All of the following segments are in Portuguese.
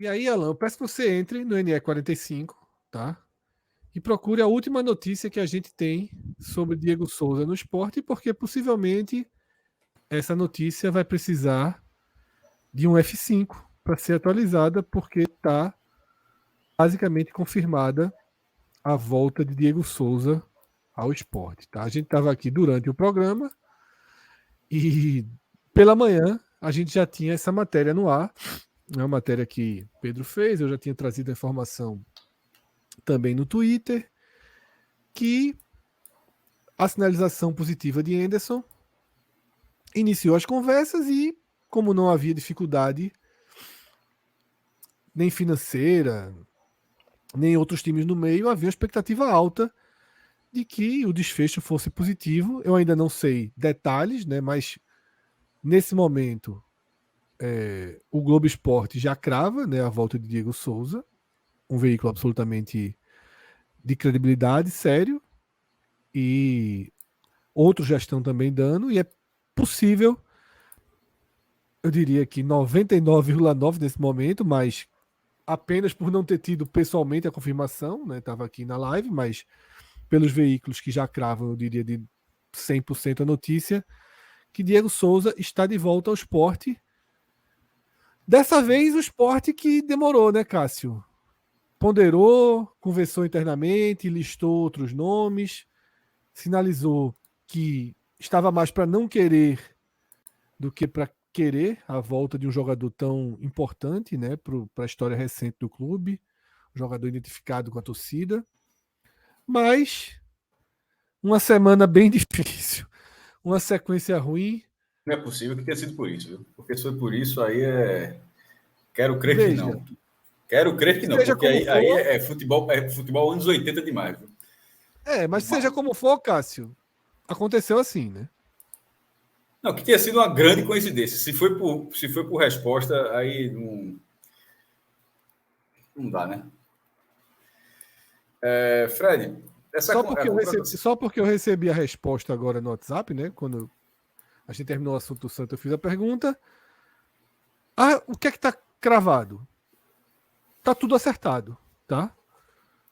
E aí, Alan, eu peço que você entre no NE45, tá? E procure a última notícia que a gente tem sobre Diego Souza no esporte, porque possivelmente essa notícia vai precisar de um F5 para ser atualizada, porque está basicamente confirmada a volta de Diego Souza ao esporte. Tá? A gente estava aqui durante o programa e pela manhã a gente já tinha essa matéria no ar. É uma matéria que Pedro fez, eu já tinha trazido a informação também no Twitter, que a sinalização positiva de Anderson iniciou as conversas e, como não havia dificuldade nem financeira, nem outros times no meio, havia uma expectativa alta de que o desfecho fosse positivo. Eu ainda não sei detalhes, né, mas nesse momento o Globo Esporte já crava, né, a volta de Diego Souza, um veículo absolutamente de credibilidade, sério, e outros já estão também dando, e é possível, eu diria que 99,9 nesse momento, mas apenas por não ter tido pessoalmente a confirmação, né? Estava aqui na live, mas pelos veículos que já cravam, eu diria de 100% a notícia, que Diego Souza está de volta ao esporte. Dessa vez o esporte que demorou, né, Cássio? Ponderou, conversou internamente, listou outros nomes, sinalizou que estava mais para não querer do que para querer a volta de um jogador tão importante, né, para a história recente do clube, um jogador identificado com a torcida. Mas uma semana bem difícil, uma sequência ruim. Não é possível que tenha sido por isso, viu? Porque se foi por isso, aí é. Quero crer que Veja, não. Quero crer que não, seja porque como aí for, é futebol anos 80 demais, viu? mas seja como for, Cássio, aconteceu assim, né? Não, que tenha sido uma grande coincidência. Se foi por resposta, aí não dá, né? Fred, contratação. Só porque eu recebi a resposta agora no WhatsApp, né? Quando a gente terminou o assunto do Santos, eu fiz a pergunta. Ah, o que é que tá cravado? Tá tudo acertado, tá?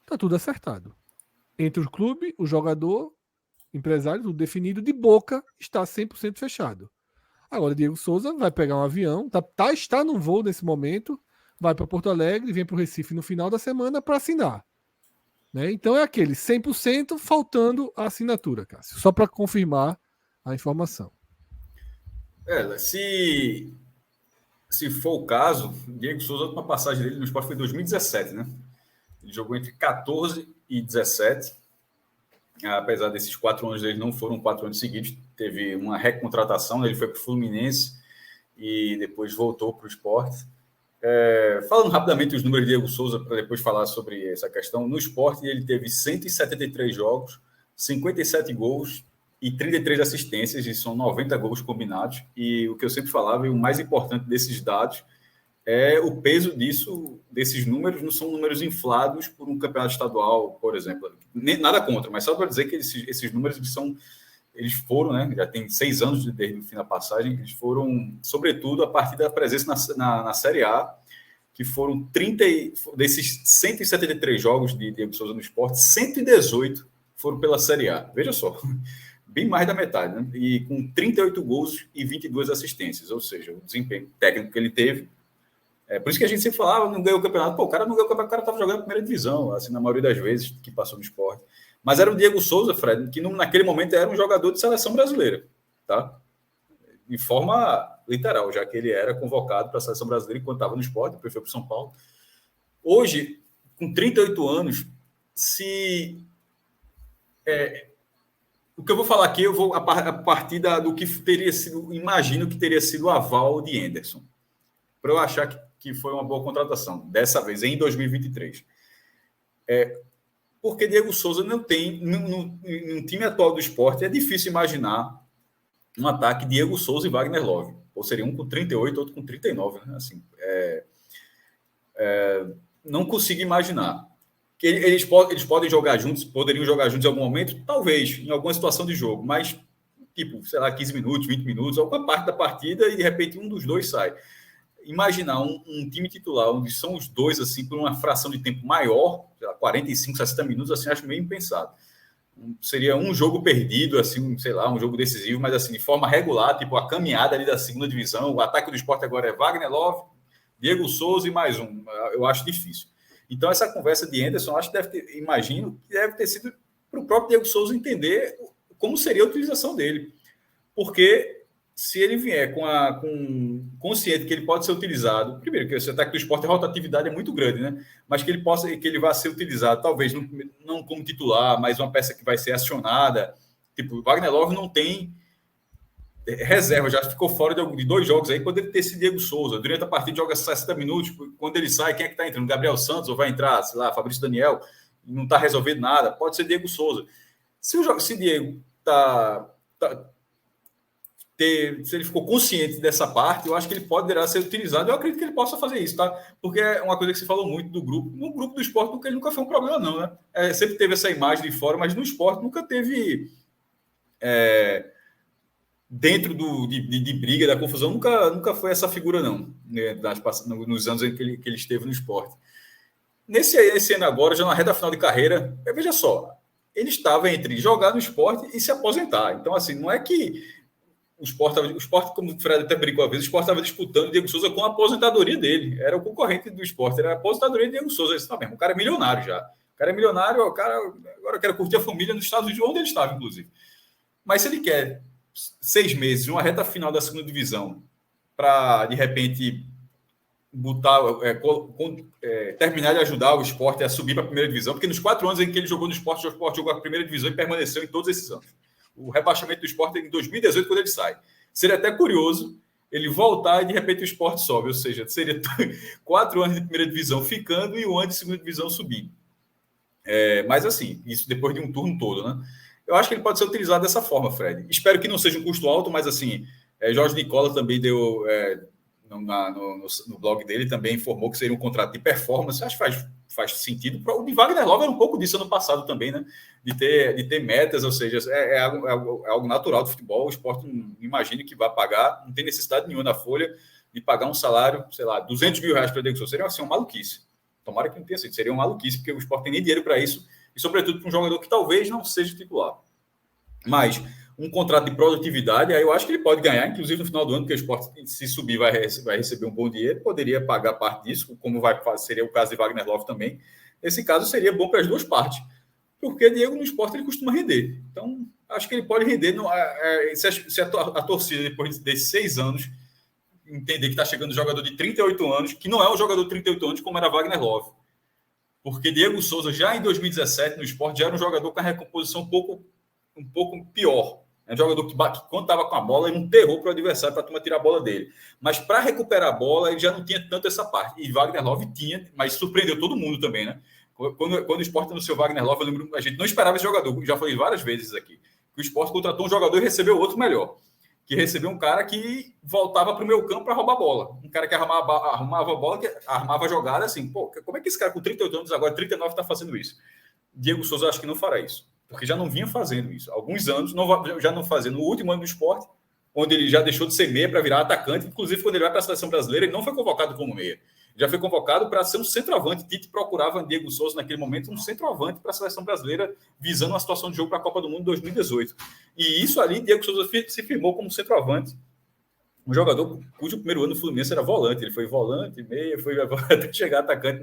Tá tudo acertado. Entre o clube, o jogador, empresário, tudo definido, de boca, está 100% fechado. Agora, Diego Souza vai pegar um avião, está num voo nesse momento, vai para Porto Alegre, vem para o Recife no final da semana para assinar. Né? Então é aquele 100% faltando a assinatura, Cássio, só para confirmar a informação. Se for o caso, Diego Souza, a última passagem dele no esporte foi em 2017, né? Ele jogou entre 14 e 17. Apesar desses 4 anos dele não foram 4 anos seguidos, teve uma recontratação, ele foi para o Fluminense e depois voltou para o esporte. Falando rapidamente os números de Diego Souza, para depois falar sobre essa questão, no esporte ele teve 173 jogos, 57 gols e 33 assistências, e são 90 gols combinados, e o que eu sempre falava, e o mais importante desses dados, é o peso desses números, não são números inflados por um campeonato estadual, por exemplo. Nada contra, mas só para dizer que esses números eles foram, né? Já tem 6 anos desde o fim da passagem, eles foram, sobretudo, a partir da presença na Série A, que foram 30, desses 173 jogos de Diego Souza no esporte, 118 foram pela Série A. Veja só, bem mais da metade, né? E com 38 gols e 22 assistências, ou seja, o desempenho técnico que ele teve. Por isso que a gente sempre falava, não ganhou o campeonato. Pô, o cara não ganhou o campeonato, o cara estava jogando a primeira divisão, assim, na maioria das vezes que passou no esporte. Mas era o Diego Souza, Fred, que naquele momento era um jogador de seleção brasileira, tá? De forma literal, já que ele era convocado para a seleção brasileira enquanto estava no esporte, depois foi para o São Paulo. Hoje, com 38 anos, o que eu vou falar aqui, eu vou a partir do que teria sido, imagino que teria sido o aval de Anderson, para eu achar que foi uma boa contratação, dessa vez, em 2023. Porque Diego Souza não tem, no time atual do esporte, é difícil imaginar um ataque Diego Souza e Wagner Love. Ou seria um com 38, outro com 39, né? Assim, não consigo imaginar. Que eles podem jogar juntos, poderiam jogar juntos em algum momento? Talvez, em alguma situação de jogo, mas, tipo, sei lá, 15 minutos, 20 minutos, alguma parte da partida e, de repente, um dos dois sai. imaginar um time titular onde são os dois, assim, por uma fração de tempo maior, 45, 60 minutos, assim, acho meio impensado. Seria um jogo perdido, assim, sei lá, um jogo decisivo, mas assim, de forma regular, tipo a caminhada ali da segunda divisão. O ataque do Sport agora é Wagner Love, Diego Souza e mais um. Eu acho difícil. Então, essa conversa de Anderson, acho que imagino que deve ter sido para o próprio Diego Souza entender como seria a utilização dele. Porque se ele vier com consciente que ele pode ser utilizado, primeiro, que esse ataque do Sport, a rotatividade é muito grande, né? Mas que ele vá ser utilizado, talvez não como titular, mas uma peça que vai ser acionada. Tipo, o Wagner Love não tem reserva, já ficou fora de 2 jogos aí, poderia ter sido Diego Souza. Durante a partida joga 60 minutos, quando ele sai, quem é que está entrando? Gabriel Santos, ou vai entrar, sei lá, Fabrício Daniel, não está resolvendo nada, pode ser Diego Souza. Se Diego se ele ficou consciente dessa parte, eu acho que ele poderá ser utilizado. Eu acredito que ele possa fazer isso, tá? Porque é uma coisa que você falou muito do grupo. No grupo do esporte, porque ele nunca foi um problema, não, né? Sempre teve essa imagem de fora, mas no esporte nunca teve. Dentro de briga, da confusão, nunca foi essa figura, não, né? Nos anos em que ele esteve no esporte. Esse ano agora, já na reta final de carreira, veja só, ele estava entre jogar no esporte e se aposentar. Então, assim, não é que o esporte, como o Fred até brincou uma vez, o esporte estava disputando o Diego Souza com a aposentadoria dele. Era o concorrente do esporte, era a aposentadoria de Diego Souza. Tá mesmo, o cara é milionário já. O cara é milionário, agora eu quero curtir a família nos Estados Unidos, onde ele estava, inclusive. Mas se ele quer 6 meses, uma reta final da segunda divisão, para, de repente, terminar de ajudar o esporte a subir para a primeira divisão, porque nos 4 anos em que ele jogou no esporte, o esporte jogou a primeira divisão e permaneceu em todos esses anos. O rebaixamento do esporte é em 2018, quando ele sai. Seria até curioso ele voltar e de repente o esporte sobe, ou seja, seria 4 anos de primeira divisão ficando e 1 ano de segunda divisão subindo. Mas assim, isso depois de um turno todo, né? Eu acho que ele pode ser utilizado dessa forma, Fred. Espero que não seja um custo alto, mas assim, Jorge Nicola também deu no blog dele, também informou que seria um contrato de performance. Acho que faz sentido. O de Wagner Love era um pouco disso ano passado também, né? De ter metas, ou seja, é algo natural do futebol. O esporte não imagina que vai pagar, não tem necessidade nenhuma na folha de pagar um salário, sei lá, 200 mil reais para o Diego Souza. Seria assim, uma maluquice. Tomara que não tenha sido. Seria uma maluquice, porque o esporte tem nem dinheiro para isso, e sobretudo para um jogador que talvez não seja titular. Mas um contrato de produtividade, aí eu acho que ele pode ganhar, inclusive no final do ano, porque o esporte, se subir, vai receber um bom dinheiro, poderia pagar parte disso, como seria o caso de Wagner Love também. Esse caso seria bom para as duas partes, porque Diego no esporte ele costuma render. Então, acho que ele pode render. Se a torcida, depois desses 6 anos, entender que está chegando um jogador de 38 anos, que não é um jogador de 38 anos como era Wagner Love. Porque Diego Souza, já em 2017, no esporte, já era um jogador com a recomposição um pouco pior. É um jogador que quando estava com a bola, ele não terror para o adversário para a turma tirar a bola dele. Mas para recuperar a bola, ele já não tinha tanto essa parte. E Wagner Love tinha, mas surpreendeu todo mundo também, né? Quando o esporte anunciou Wagner Love, eu lembro, a gente não esperava esse jogador. Já falei várias vezes aqui. Que o esporte contratou um jogador e recebeu outro melhor. Que recebeu um cara que voltava para o meio campo para roubar a bola. Um cara que arrumava a bola, que armava a jogada assim. Pô, como é que esse cara com 38 anos, agora 39, está fazendo isso? Diego Souza acho que não fará isso. Porque já não vinha fazendo isso. Alguns anos já não fazia. No último ano do esporte, onde ele já deixou de ser meia para virar atacante, inclusive quando ele vai para a seleção brasileira, ele não foi convocado como meia. Já foi convocado para ser um centroavante. Tite procurava Diego Souza naquele momento um centroavante para a seleção brasileira, visando uma situação de jogo para a Copa do Mundo 2018. E isso ali, Diego Souza se firmou como centroavante. Um jogador cujo primeiro ano no Fluminense era volante. Ele foi volante, meia, foi até chegar atacante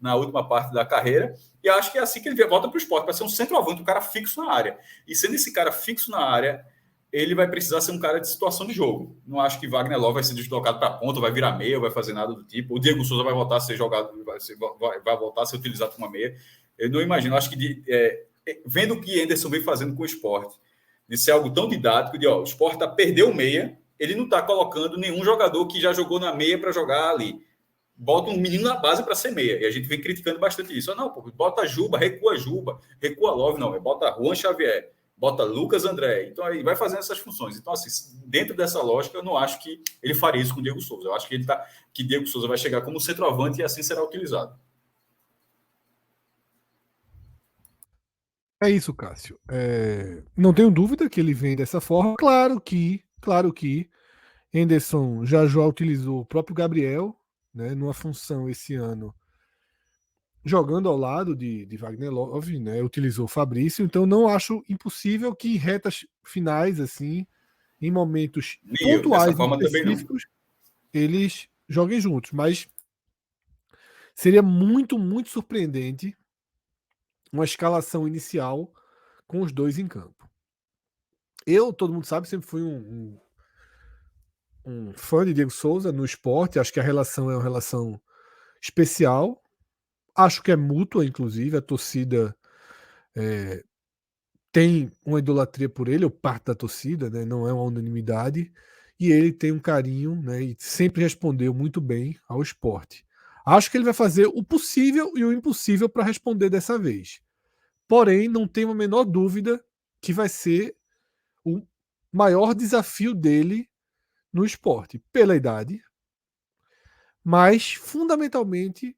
na última parte da carreira. E acho que é assim que ele volta para o esporte, para ser um centroavante, um cara fixo na área. E sendo esse cara fixo na área, ele vai precisar ser um cara de situação de jogo. Não acho que Wagner Love vai ser deslocado para a ponta, vai virar meia, vai fazer nada do tipo. O Diego Souza vai voltar a ser jogado, vai voltar a ser utilizado como uma meia. Eu não imagino. Acho que vendo o que Anderson vem fazendo com o esporte, de ser algo tão didático, de o esporte perdeu o meia, ele não está colocando nenhum jogador que já jogou na meia para jogar ali. Bota um menino na base para ser meia. E a gente vem criticando bastante isso. Não, pô, bota Juba, recua Love, não. Bota Juan Xavier, bota Lucas André. Então, aí vai fazendo essas funções. Então, assim, dentro dessa lógica, eu não acho que ele faria isso com o Diego Souza. Eu acho que Diego Souza vai chegar como centroavante e assim será utilizado. É isso, Cássio. Não tenho dúvida que ele vem dessa forma. Claro que Henderson já utilizou o próprio Gabriel, né, numa função esse ano, jogando ao lado de Wagner Love, né, utilizou o Fabrício, então não acho impossível que em retas finais, assim, em momentos Nem eu, dessa pontuais e forma também não. específicos, eles joguem juntos, mas seria muito, muito surpreendente uma escalação inicial com os dois em campo. Eu, todo mundo sabe, sempre fui um fã de Diego Souza no esporte, acho que a relação é uma relação especial, acho que é mútua, inclusive, a torcida tem uma idolatria por ele, ou parte da torcida, né? Não é uma unanimidade, e ele tem um carinho, né? E sempre respondeu muito bem ao esporte. Acho que ele vai fazer o possível e o impossível para responder dessa vez. Porém, não tenho a menor dúvida que vai ser o maior desafio dele no esporte, pela idade, mas fundamentalmente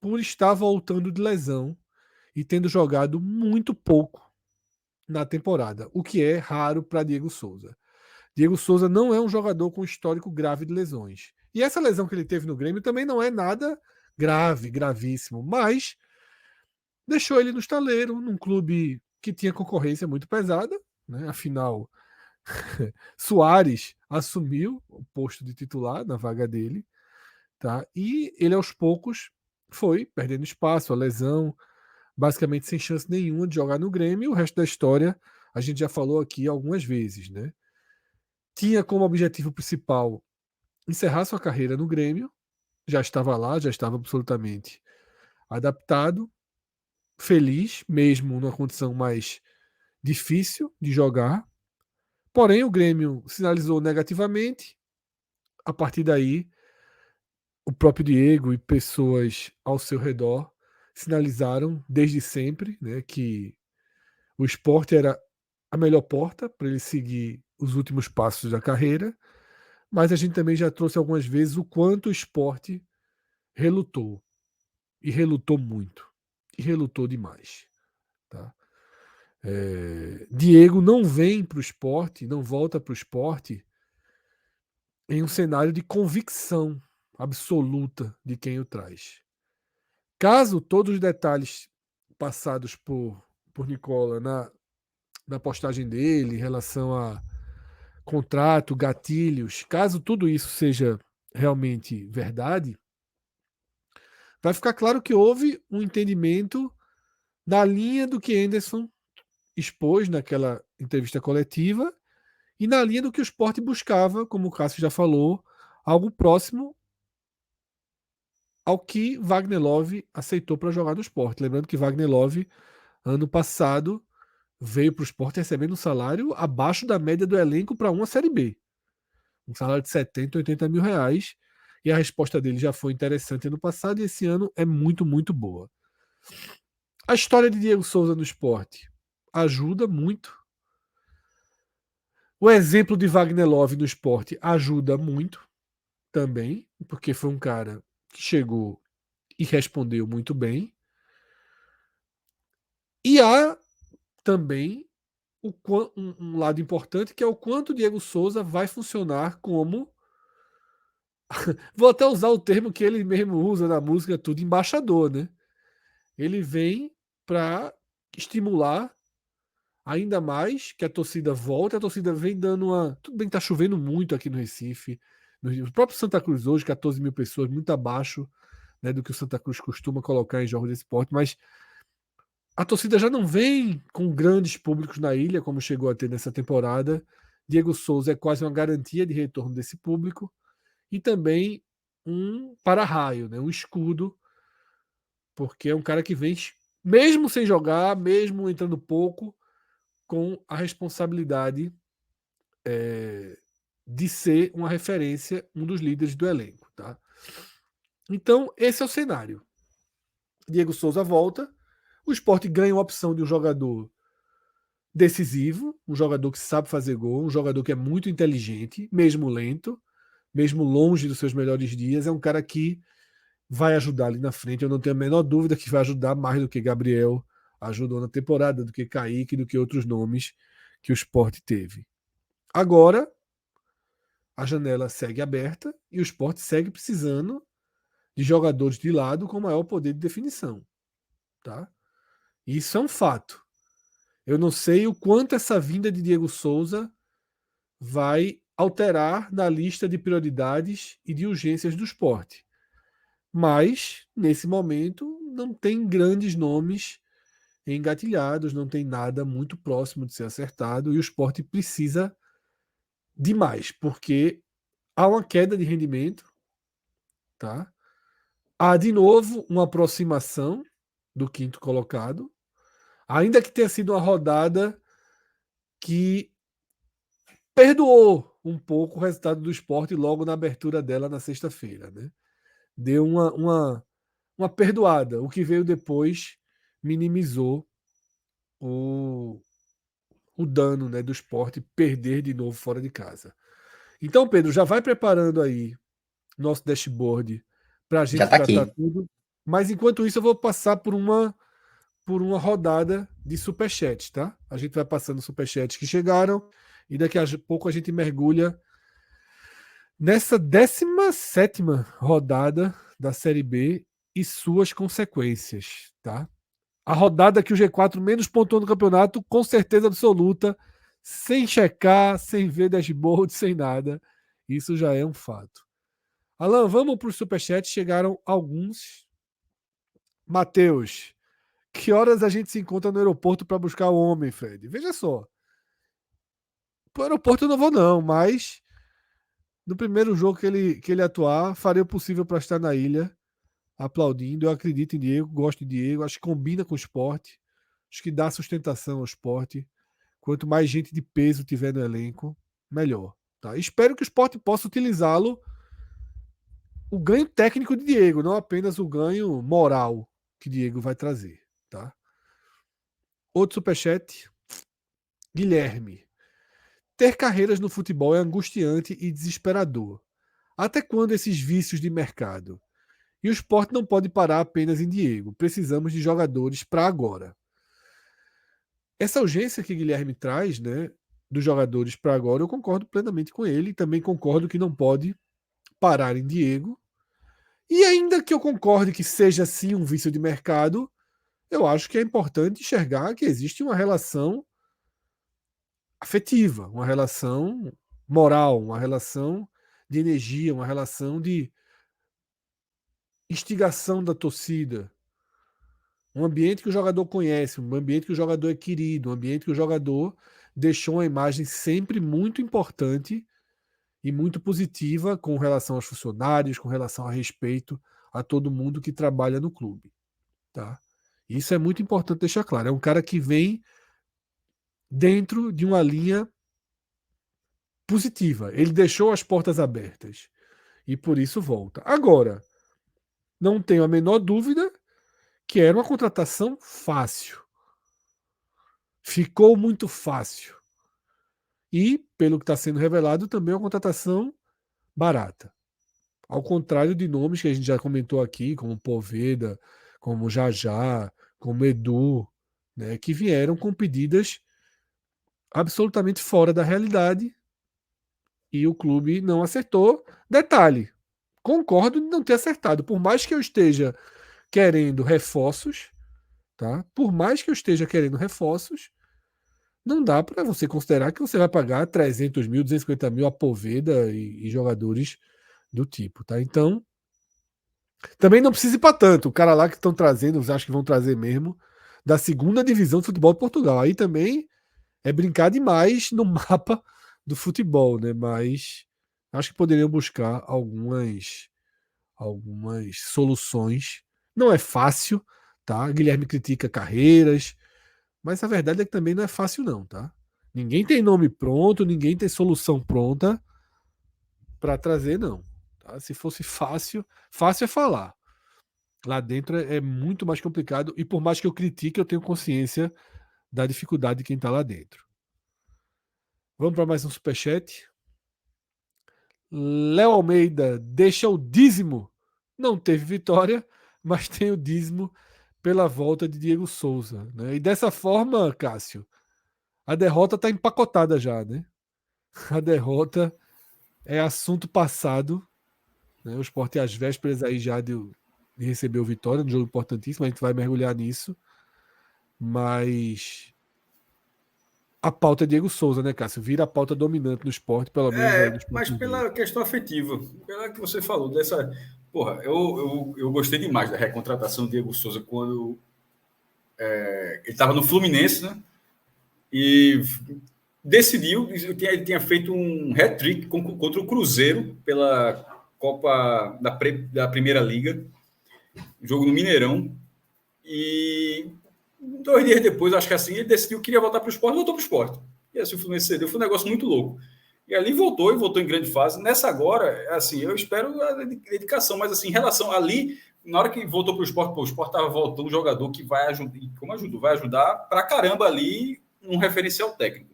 por estar voltando de lesão e tendo jogado muito pouco na temporada, o que é raro para Diego Souza. Diego Souza não é um jogador com histórico grave de lesões. E essa lesão que ele teve no Grêmio também não é nada grave, gravíssimo, mas deixou ele no estaleiro, num clube que tinha concorrência muito pesada, né? Afinal, Soares assumiu o posto de titular na vaga dele, tá? E ele aos poucos foi perdendo espaço, a lesão, basicamente sem chance nenhuma de jogar no Grêmio, e o resto da história a gente já falou aqui algumas vezes, né? Tinha como objetivo principal encerrar sua carreira no Grêmio, já estava lá, já estava absolutamente adaptado, feliz, mesmo numa condição mais difícil de jogar. Porém, o Grêmio sinalizou negativamente. A partir daí, o próprio Diego e pessoas ao seu redor sinalizaram desde sempre, né, que o esporte era a melhor porta para ele seguir os últimos passos da carreira. Mas a gente também já trouxe algumas vezes o quanto o esporte relutou. E relutou muito. E relutou demais. Tá? Diego não vem para o esporte, não volta para o esporte em um cenário de convicção absoluta de quem o traz. Caso todos os detalhes passados por Nicola na postagem dele em relação a contrato, gatilhos, caso tudo isso seja realmente verdade, vai ficar claro que houve um entendimento da linha do que Anderson expôs naquela entrevista coletiva e na linha do que o esporte buscava, como o Cássio já falou, algo próximo ao que Wagner Love aceitou para jogar no esporte. Lembrando que Wagner Love, ano passado, veio para o esporte recebendo um salário abaixo da média do elenco para uma Série B. Um salário de 70, 80 mil reais. E a resposta dele já foi interessante ano passado e esse ano é muito, muito boa. A história de Diego Souza no esporte ajuda muito. O exemplo de Wagner Love no esporte ajuda muito também, porque foi um cara que chegou e respondeu muito bem. E há também um lado importante que é o quanto o Diego Souza vai funcionar como. Vou até usar o termo que ele mesmo usa na música, tudo, embaixador, né? Ele vem para estimular ainda mais que a torcida volte. A torcida vem dando uma. Tudo bem que tá chovendo muito aqui no Recife. No próprio Santa Cruz hoje, 14 mil pessoas, muito abaixo, né, do que o Santa Cruz costuma colocar em jogos de esporte, mas a torcida já não vem com grandes públicos na ilha, como chegou a ter nessa temporada. Diego Souza é quase uma garantia de retorno desse público e também um para-raio, né, um escudo, porque é um cara que vem, mesmo sem jogar, mesmo entrando pouco, com a responsabilidade de ser uma referência, um dos líderes do elenco. Tá? Então, esse é o cenário. Diego Souza volta, o Sport ganha a opção de um jogador decisivo, um jogador que sabe fazer gol, um jogador que é muito inteligente, mesmo lento, mesmo longe dos seus melhores dias, é um cara que vai ajudar ali na frente. Eu não tenho a menor dúvida que vai ajudar mais do que Gabriel ajudou na temporada, do que Kaique, do que outros nomes que o Sport teve. Agora, a janela segue aberta e o Sport segue precisando de jogadores de lado com maior poder de definição. Tá? Isso é um fato. Eu não sei o quanto essa vinda de Diego Souza vai alterar na lista de prioridades e de urgências do Sport. Mas, nesse momento, não tem grandes nomes engatilhados, não tem nada muito próximo de ser acertado e o Sport precisa demais, porque há uma queda de rendimento, tá? Há de novo uma aproximação do quinto colocado, ainda que tenha sido uma rodada que perdoou um pouco o resultado do Sport logo na abertura dela na sexta-feira, né? Deu uma perdoada. O que veio depois minimizou o, o dano, né, do Sport perder de novo fora de casa. Então, Pedro, já vai preparando aí nosso dashboard para a Já gente tá tratar aqui. tudo. Mas enquanto isso, eu vou passar por uma rodada de superchats, tá? A gente vai passando superchats que chegaram e daqui a pouco a gente mergulha nessa 17ª rodada da Série B e suas consequências, tá? A rodada que o G4 menos pontuou no campeonato, com certeza absoluta, sem checar, sem ver dashboard, sem nada. Isso já é um fato. Alan, vamos para os superchats. Chegaram alguns. Matheus, que horas a gente se encontra no aeroporto para buscar o homem, Fred? Veja só. Para o aeroporto eu não vou, não, mas no primeiro jogo que ele atuar, farei o possível para estar na ilha, aplaudindo. Eu acredito em Diego, gosto de Diego, acho que combina com o esporte, acho que dá sustentação ao esporte. Quanto mais gente de peso tiver no elenco, melhor. Tá? Espero que o esporte possa utilizá-lo, o ganho técnico de Diego, não apenas o ganho moral que Diego vai trazer. Tá? Outro superchat, Guilherme. Ter carreiras no futebol é angustiante e desesperador. Até quando esses vícios de mercado? E o esporte não pode parar apenas em Diego. Precisamos de jogadores para agora. Essa urgência que Guilherme traz, né, dos jogadores para agora, eu concordo plenamente com ele. Também concordo que não pode parar em Diego. E ainda que eu concorde que seja sim um vício de mercado, eu acho que é importante enxergar que existe uma relação afetiva, uma relação moral, uma relação de energia, uma relação de instigação da torcida. Um ambiente que o jogador conhece, um ambiente que o jogador é querido, um ambiente que o jogador deixou uma imagem sempre muito importante e muito positiva com relação aos funcionários, com relação a respeito a todo mundo que trabalha no clube. Tá? Isso é muito importante deixar claro. É um cara que vem dentro de uma linha positiva. Ele deixou as portas abertas e por isso volta. Agora, não tenho a menor dúvida que era uma contratação fácil. Ficou muito fácil. E, pelo que está sendo revelado, também é uma contratação barata. Ao contrário de nomes que a gente já comentou aqui, como Poveda, como Jajá, como Edu, né, que vieram com pedidas absolutamente fora da realidade e o clube não acertou. Detalhe, concordo de não ter acertado. Por mais que eu esteja querendo reforços, tá? Por mais que eu esteja querendo reforços, não dá para você considerar que você vai pagar 300 mil, 250 mil a Poveda e jogadores do tipo, tá? Então, também não precisa ir para tanto. O cara lá que estão trazendo, vocês acham que vão trazer mesmo, da segunda divisão de futebol de Portugal. Aí também é brincar demais no mapa do futebol, né? Mas acho que poderiam buscar algumas soluções. Não é fácil, tá? Guilherme critica carreiras, mas a verdade é que também não é fácil, não, tá? Ninguém tem nome pronto, ninguém tem solução pronta para trazer, não. Tá? Se fosse fácil, fácil é falar. Lá dentro é muito mais complicado e por mais que eu critique, eu tenho consciência da dificuldade de quem está lá dentro. Vamos para mais um superchat. Léo Almeida deixa o dízimo. Não teve vitória, mas tem o dízimo pela volta de Diego Souza. Né? E dessa forma, Cássio, a derrota está empacotada já. Né? A derrota é assunto passado, né? O Sport às vésperas aí já de receber o Vitória, um jogo importantíssimo, a gente vai mergulhar nisso. Mas a pauta é Diego Souza, né, Cássio? Vira a pauta dominante no esporte, pelo menos aí no Sport Mas TV. pela questão afetiva, pela que você falou, dessa. Porra, eu gostei demais da recontratação do Diego Souza quando ele estava no Fluminense, né? E decidiu, ele tinha feito um hat-trick contra o Cruzeiro pela Copa da Primeira Liga, jogo no Mineirão. E 2 dias depois, acho que assim, ele decidiu que queria voltar para o esporte, voltou para o esporte. E assim o Fluminense cedeu, foi um negócio muito louco. E ali voltou, e voltou em grande fase. Nessa agora, assim, eu espero a dedicação, mas assim, em relação ali, na hora que voltou para o esporte estava voltando um jogador que vai ajudar, como ajudou, vai ajudar pra caramba ali um referencial técnico.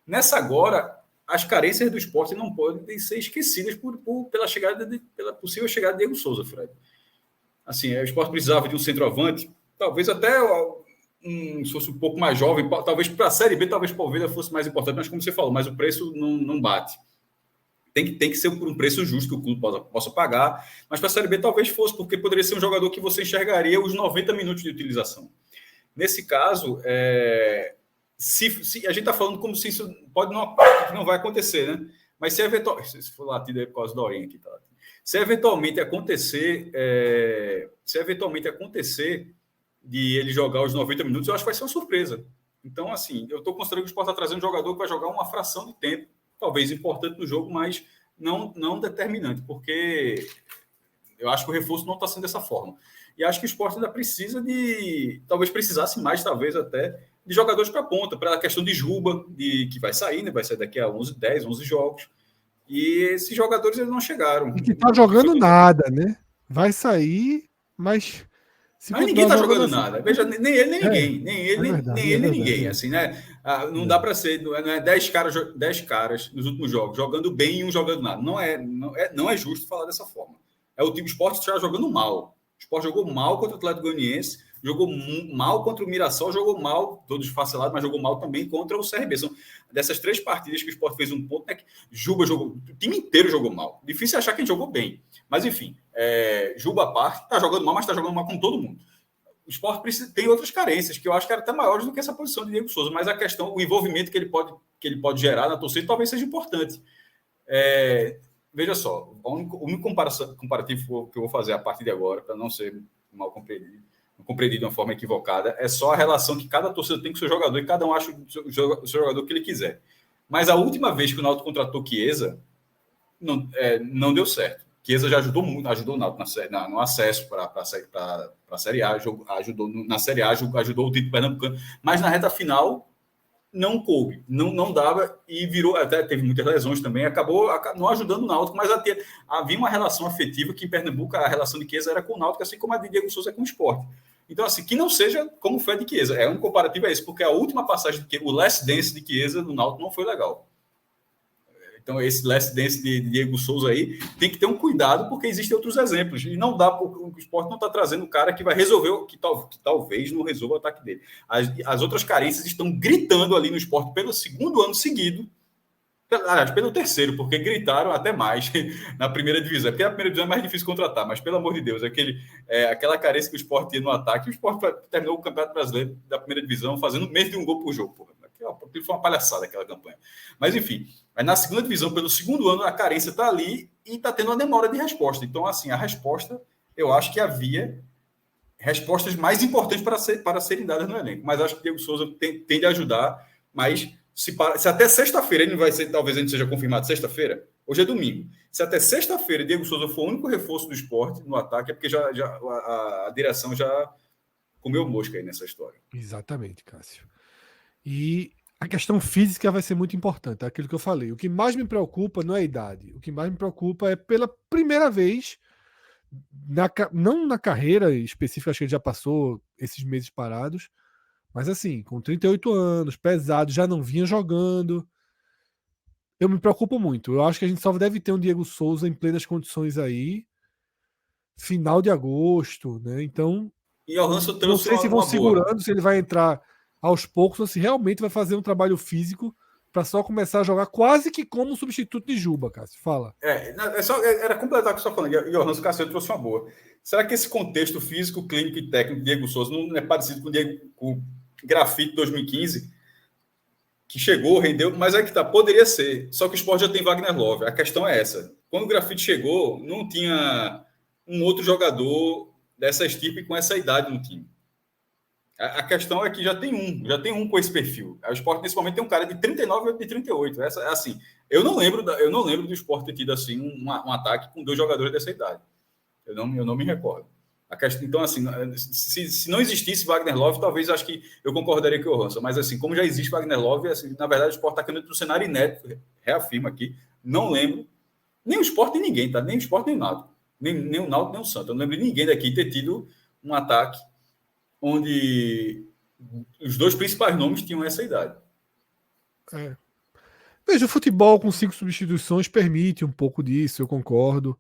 Nessa agora, as carências do esporte não podem ser esquecidas pela possível chegada de Diego Souza, Fred. Assim, o esporte precisava de um centroavante, talvez até se fosse um pouco mais jovem, talvez para a Série B, talvez para o Palmeiras fosse mais importante, mas como você falou, mas o preço não bate. Tem que ser por um preço justo que o clube possa pagar, mas para a Série B talvez fosse, porque poderia ser um jogador que você enxergaria os 90 minutos de utilização. Nesse caso, se a gente está falando como se isso não vai acontecer, né? Mas se for latido é por causa da Oriente, tá? Se eventualmente acontecer de ele jogar os 90 minutos, eu acho que vai ser uma surpresa. Então, assim, eu estou considerando que o Sport está trazendo um jogador que vai jogar uma fração de tempo, talvez importante no jogo, mas não determinante, porque eu acho que o reforço não está sendo dessa forma. E acho que o Sport ainda precisa talvez precisasse mais, talvez até, de jogadores para a ponta, para a questão de Juba, que vai sair, né? Vai sair daqui a 10, 11 jogos. E esses jogadores eles não chegaram. E que tá jogando nada, né? Vai sair, mas mas ninguém tá jogando assim, nada. Veja, nem ele, nem ninguém. Nem ele, verdade, nem ele, nem ninguém. Assim, né? Não dá para ser, não é 10 caras nos últimos jogos jogando bem e um jogando nada. Não é justo falar dessa forma. É o time Sport que está jogando mal. O Sport jogou mal contra o Atlético Goianiense, jogou mal contra o Mirassol, jogou mal, todos esfacelados, mas jogou mal também contra o CRB. São dessas 3 partidas que o Sport fez um ponto, né? Que Juba jogou, o time inteiro jogou mal. Difícil achar que a gente jogou bem. Mas, enfim, Juba à parte, está jogando mal, mas está jogando mal com todo mundo. O Sport tem outras carências, que eu acho que eram até maiores do que essa posição de Diego Souza, mas a questão, o envolvimento que ele pode gerar na torcida talvez seja importante. Veja só, o único comparativo que eu vou fazer a partir de agora, para não ser mal compreendido de uma forma equivocada, é só a relação que cada torcida tem com o seu jogador e cada um acha o seu jogador que ele quiser. Mas a última vez que o Náutico contratou Chiesa, não deu certo. Chiesa já ajudou muito, ajudou o Náutico no acesso para a Série A, ajudou na Série A, ajudou o título pernambucano, mas na reta final não coube, não dava e virou, até teve muitas lesões também, acabou não ajudando o Náutico, mas havia uma relação afetiva que em Pernambuco a relação de Chiesa era com o Náutico, assim como a de Diego Souza é com o Sport. Então, assim, que não seja como foi a de Chiesa. Um comparativo é esse, porque a última passagem, o last dance de Chiesa no Náutico não foi legal. Então, esse last dance de Diego Souza aí tem que ter um cuidado, porque existem outros exemplos. E não dá, porque o Sport não está trazendo um cara que vai resolver, que talvez não resolva o ataque dele. As outras carências estão gritando ali no Sport pelo segundo ano seguido, pelo terceiro, porque gritaram até mais na primeira divisão. Porque a primeira divisão é mais difícil contratar, mas pelo amor de Deus, aquela carência que o Sport tinha no ataque, o Sport terminou o Campeonato Brasileiro da primeira divisão fazendo menos de um gol por jogo, porra. Foi uma palhaçada aquela campanha. Mas, enfim, na segunda divisão, pelo segundo ano, a carência está ali e está tendo uma demora de resposta. Então, assim, a resposta, eu acho que havia respostas mais importantes para serem dadas no elenco. Mas acho que o Diego Souza tende a ajudar, mas se até sexta-feira ele não vai ser, talvez a gente seja confirmado sexta-feira, hoje é domingo. Se até sexta-feira Diego Souza for o único reforço do Sport no ataque, é porque a direção já comeu mosca aí nessa história. Exatamente, Cássio. E a questão física vai ser muito importante, é aquilo que eu falei. O que mais me preocupa não é a idade. O que mais me preocupa é, pela primeira vez, não na carreira específica, acho que ele já passou esses meses parados, mas assim, com 38 anos, pesado, já não vinha jogando. Eu me preocupo muito. Eu acho que a gente só deve ter um Diego Souza em plenas condições aí, final de agosto, né? Então, e o Hanson não sei se vão segurando, se ele vai entrar aos poucos, ou se realmente vai fazer um trabalho físico para só começar a jogar quase que como um substituto de Juba, Cássio. Fala. Era completar o que você está falando. E o Orlando Cacete trouxe uma boa. Será que esse contexto físico, clínico e técnico de Diego Souza não é parecido com o Grafite 2015? Que chegou, rendeu, mas é que tá, poderia ser. Só que o Sport já tem Wagner Love. A questão é essa. Quando o Grafite chegou, não tinha um outro jogador dessa estirpe com essa idade no time. A questão é que já tem um com esse perfil. O Sport nesse momento tem um cara de 39 e de 38. Essa, assim, eu não lembro do Sport ter tido assim um ataque com 2 jogadores dessa idade. Eu não me recordo. A questão, então, assim, se não existisse Wagner Love, talvez acho que eu concordaria com o Hanson. Mas, assim, como já existe Wagner Love, assim, na verdade, o Sport está caindo para o cenário inédito, reafirma aqui. Não lembro, nem o Sport, nem ninguém, tá? Nem o Sport, nem o Náutico. Nem o Náutico, nem o Santos. Eu não lembro de ninguém daqui ter tido um ataque onde os 2 principais nomes tinham essa idade. É. Veja, o futebol com 5 substituições permite um pouco disso, eu concordo.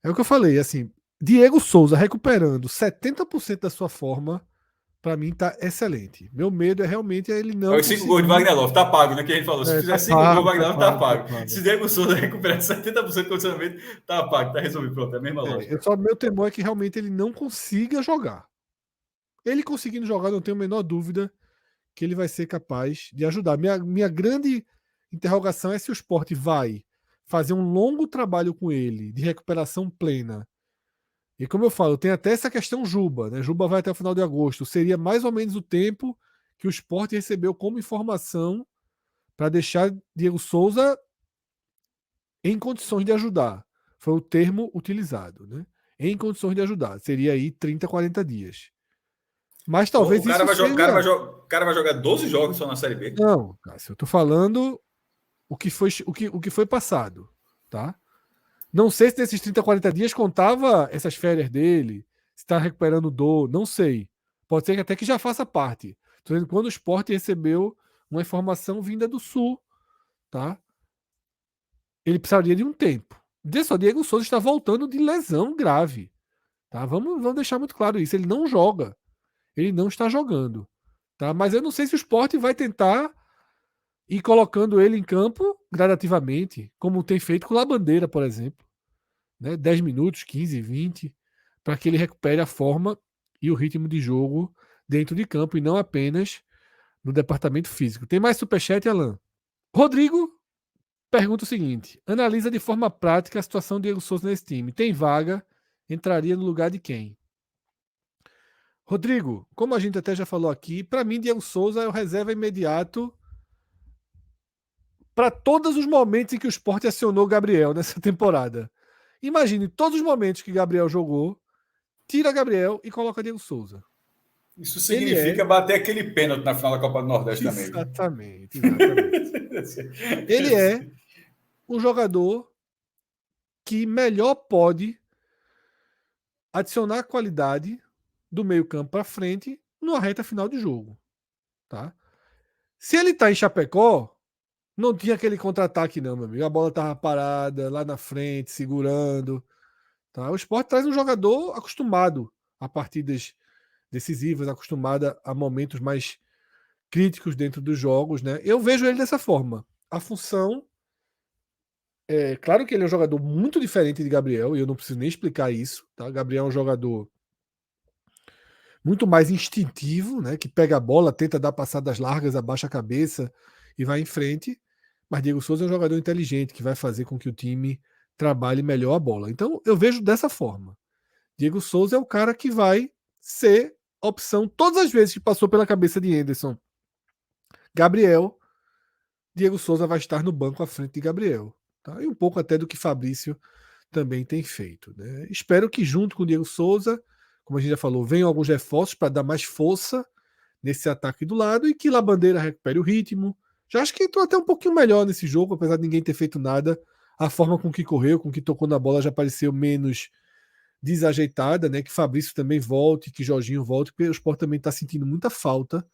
É o que eu falei, assim, Diego Souza recuperando 70% da sua forma, para mim tá excelente. Meu medo é realmente ele não Os 5 gols de Wagner Love, tá pago, né? Que a gente falou. Se fizer tá 5 gols de pago, Wagner Love, tá pago. pago. Se Diego Souza recuperar 70% do condicionamento, tá pago, tá resolvido. Pronto, é a mesma lógica. Meu temor é que realmente ele não consiga jogar. Ele conseguindo jogar, não tenho a menor dúvida que ele vai ser capaz de ajudar. Minha grande interrogação é se o Sport vai fazer um longo trabalho com ele, de recuperação plena. E como eu falo, tem até essa questão Juba, né? Juba vai até o final de agosto. Seria mais ou menos o tempo que o Sport recebeu como informação para deixar Diego Souza em condições de ajudar. Foi o termo utilizado, né? Em condições de ajudar. Seria aí 30, 40 dias. Mas talvez isso seja... O cara vai jogar 12 jogos só na Série B. Não, Cássio, eu tô falando o que foi passado, tá? Não sei se nesses 30, 40 dias contava essas férias dele, se está recuperando dor, não sei. Pode ser que até que já faça parte. Tô dizendo quando o Sport recebeu uma informação vinda do Sul, tá? Ele precisaria de um tempo. Só Diego Souza está voltando de lesão grave, tá? Vamos deixar muito claro isso. Ele não joga. Ele não está jogando, tá? Mas eu não sei se o Sport vai tentar ir colocando ele em campo gradativamente, como tem feito com o Labandeira, por exemplo. Né? 10 minutos, 15, 20, para que ele recupere a forma e o ritmo de jogo dentro de campo e não apenas no departamento físico. Tem mais superchat, Alan? Rodrigo pergunta o seguinte: analisa de forma prática a situação de Diego Souza nesse time. Tem vaga? Entraria no lugar de quem? Rodrigo, como a gente até já falou aqui, para mim Diego Souza é o reserva imediato para todos os momentos em que o Sport acionou o Gabriel nessa temporada. Imagine todos os momentos que Gabriel jogou, tira Gabriel e coloca Diego Souza. Isso significa bater aquele pênalti na final da Copa do Nordeste também. Exatamente. Ele é o jogador que melhor pode adicionar qualidade do meio-campo para frente numa reta final de jogo. Tá? Se ele está em Chapecó, não tinha aquele contra-ataque, não, meu amigo. A bola estava parada lá na frente, segurando. Tá? O Sport traz um jogador acostumado a partidas decisivas, acostumado a momentos mais críticos dentro dos jogos. Né? Eu vejo ele dessa forma. A função. É claro que ele é um jogador muito diferente de Gabriel, e eu não preciso nem explicar isso. Tá? Gabriel é um jogador muito mais instintivo, né? Que pega a bola, tenta dar passadas largas, abaixa a cabeça e vai em frente. Mas Diego Souza é um jogador inteligente que vai fazer com que o time trabalhe melhor a bola. Então eu vejo dessa forma. Diego Souza é o cara que vai ser opção todas as vezes que passou pela cabeça de Anderson. Gabriel, Diego Souza vai estar no banco à frente de Gabriel. Tá? E um pouco até do que Fabrício também tem feito. Né? Espero que junto com o Diego Souza, como a gente já falou, venham alguns reforços para dar mais força nesse ataque do lado e que Labandeira recupere o ritmo. Já acho que entrou até um pouquinho melhor nesse jogo, apesar de ninguém ter feito nada. A forma com que correu, com que tocou na bola já pareceu menos desajeitada, né? Que Fabrício também volte, que Jorginho volte, porque o Sport também está sentindo muita falta,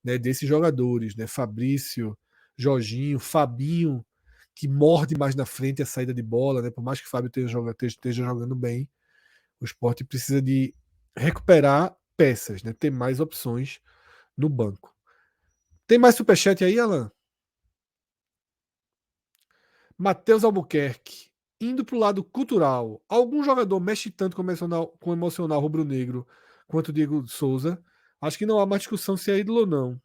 né, desses jogadores, né? Fabrício, Jorginho, Fabinho, que morde mais na frente a saída de bola, né? Por mais que o Fábio esteja jogando bem, o Sport precisa de recuperar peças, né? Ter mais opções no banco. Tem mais superchat aí, Alan? Matheus Albuquerque, indo para o lado cultural, algum jogador mexe tanto com o emocional rubro-negro quanto o Diego Souza? Acho que não há mais discussão se é ídolo ou não.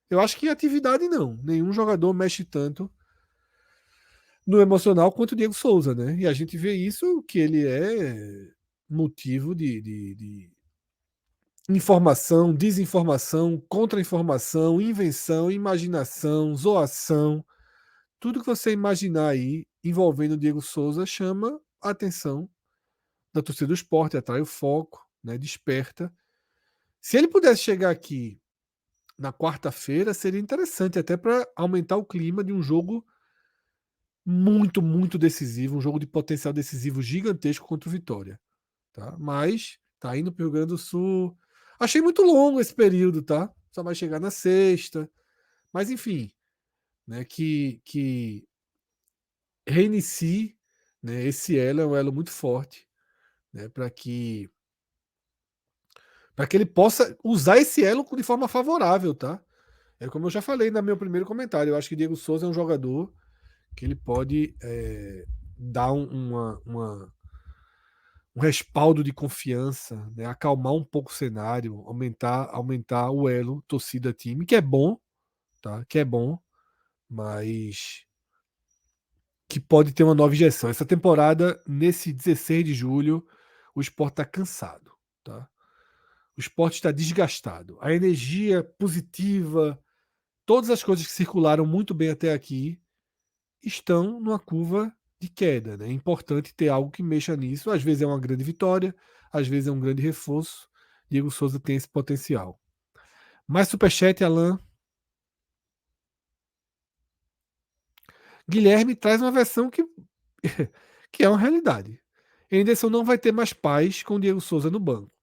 Eu acho que em atividade não. Nenhum jogador mexe tanto no emocional quanto o Diego Souza, né? E a gente vê isso que ele é motivo de informação, desinformação, contra-informação, invenção, imaginação, zoação. Tudo que você imaginar aí envolvendo o Diego Souza chama a atenção da torcida do esporte, atrai o foco, né? Desperta. Se ele pudesse chegar aqui na quarta-feira, seria interessante, até para aumentar o clima de um jogo muito, muito decisivo, um jogo de potencial decisivo gigantesco contra o Vitória. Tá? Mas tá indo para o Rio Grande do Sul. Achei muito longo esse período, tá? Só vai chegar na sexta. Mas enfim, né? Que reinicie, né? Esse elo é um elo muito forte, né? Para que ele possa usar esse elo de forma favorável, tá? É como eu já falei no meu primeiro comentário. Eu acho que Diego Souza é um jogador que ele pode dar um respaldo de confiança, né? Acalmar um pouco o cenário, aumentar o elo torcida-time, que é bom, tá? Que é bom, mas que pode ter uma nova injeção. Essa temporada, nesse 16 de julho, o Sport está cansado, tá? O Sport está desgastado. A energia positiva, todas as coisas que circularam muito bem até aqui, estão numa curva de queda. Né? É importante ter algo que mexa nisso. Às vezes é uma grande vitória, às vezes é um grande reforço. Diego Souza tem esse potencial. Mais superchat, Alan. Guilherme traz uma versão que é uma realidade. Henderson não vai ter mais paz com o Diego Souza no banco.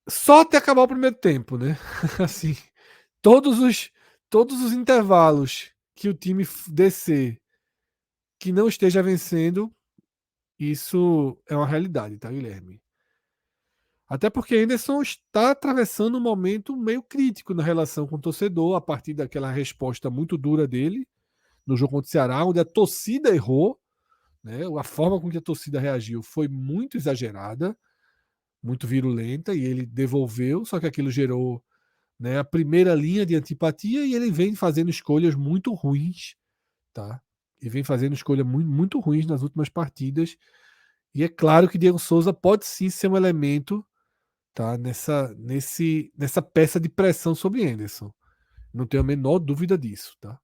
Só até acabar o primeiro tempo, né? Assim, todos os, todos os intervalos que o time descer que não esteja vencendo, isso é uma realidade, tá, Guilherme? Até porque Henderson está atravessando um momento meio crítico na relação com o torcedor, a partir daquela resposta muito dura dele no jogo contra o Ceará, onde a torcida errou, né? A forma com que a torcida reagiu foi muito exagerada, muito virulenta, e ele devolveu, só que aquilo gerou, né, a primeira linha de antipatia e ele vem fazendo escolhas muito ruins, tá? E vem fazendo escolhas muito, muito ruins nas últimas partidas. E é claro que Diego Souza pode sim ser um elemento, tá, nessa peça de pressão sobre Henderson. Não tenho a menor dúvida disso, tá?